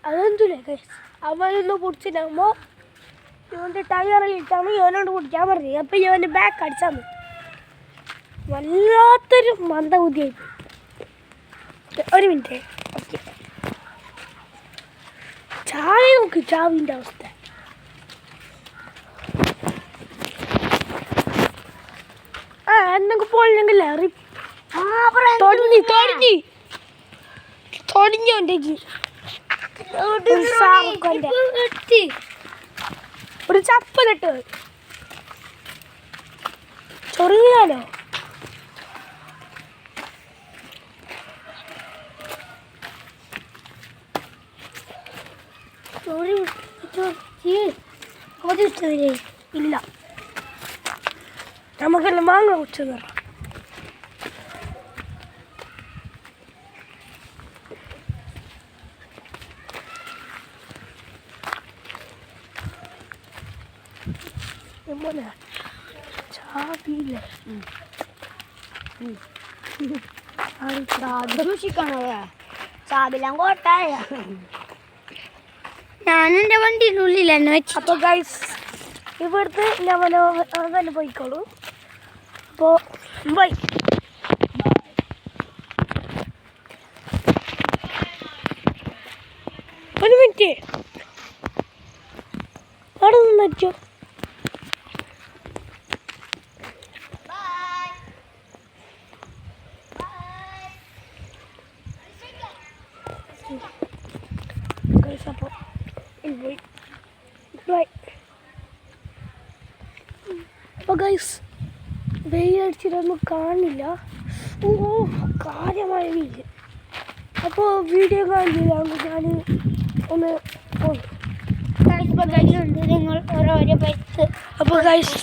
അതെന്തില്ലേ guys, അവനൊന്ന് പൊടിച്ചിട്ടാകുമ്പോൾ ഇവൻ്റെ ടയറിലിട്ടാണ് ഇവനോട് കുടിക്കാൻ പറഞ്ഞത്. അപ്പം ഇവൻ്റെ ബാക്ക് അടിച്ചാന്ന് വല്ലാത്തൊരു മന്ദബുദ്ധിയായി. ഒരു മിനിറ്റ്. ഓക്കെ, ചാവി നോക്ക്, ചാവിൻ്റെ അവസ്ഥ. എന്നൊക്കെ പോലെങ്കിൽ തുടങ്ങിയോണ്ടേക്ക് ഒരു ചപ്പലിട്ട് ചൊറിയാലോ. ഇല്ല, നമുക്കെല്ലാം മാങ്ങ കുറിച്ച് തരാം. ചാവിയില്ലേ സൂക്ഷിക്കണോ? ചാവിലാൻ കോട്ടായ ഞാനെൻ്റെ വണ്ടിയുടെ ഉള്ളിൽ തന്നെ വെച്ചു. അപ്പോൾ ഗൈസ് ഇവിടുത്തെ ലെവലോ തന്നെ പോയിക്കോളൂ. അപ്പോൾ ബൈ. ഒരു മിനിറ്റ് അവിടെ നിന്ന് വെച്ചോ. അപ്പോൾ ഗൈസ് വെയിലടിച്ചിട്ടൊന്നും കാണില്ല. ഓ, കാര്യമായ വെയിൽ. അപ്പോൾ വീഡിയോ കാണില്ല, ഞാൻ ഒന്ന് നിങ്ങൾ ഓരോരോ പൈസ. അപ്പോൾ ഗൈസ്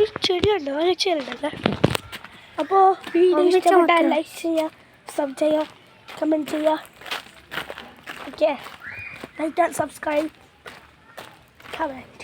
ഈ ചെടിയുണ്ടോ? ഒരു ചെടിയുണ്ടല്ലേ. അപ്പോൾ വീഡിയോ ഇഷ്ടപ്പെട്ടാൽ ലൈക്ക് ചെയ്യുക, സബ് ചെയ്യുക, കമൻറ്റ് ചെയ്യുക. Okay, like and subscribe. Comment.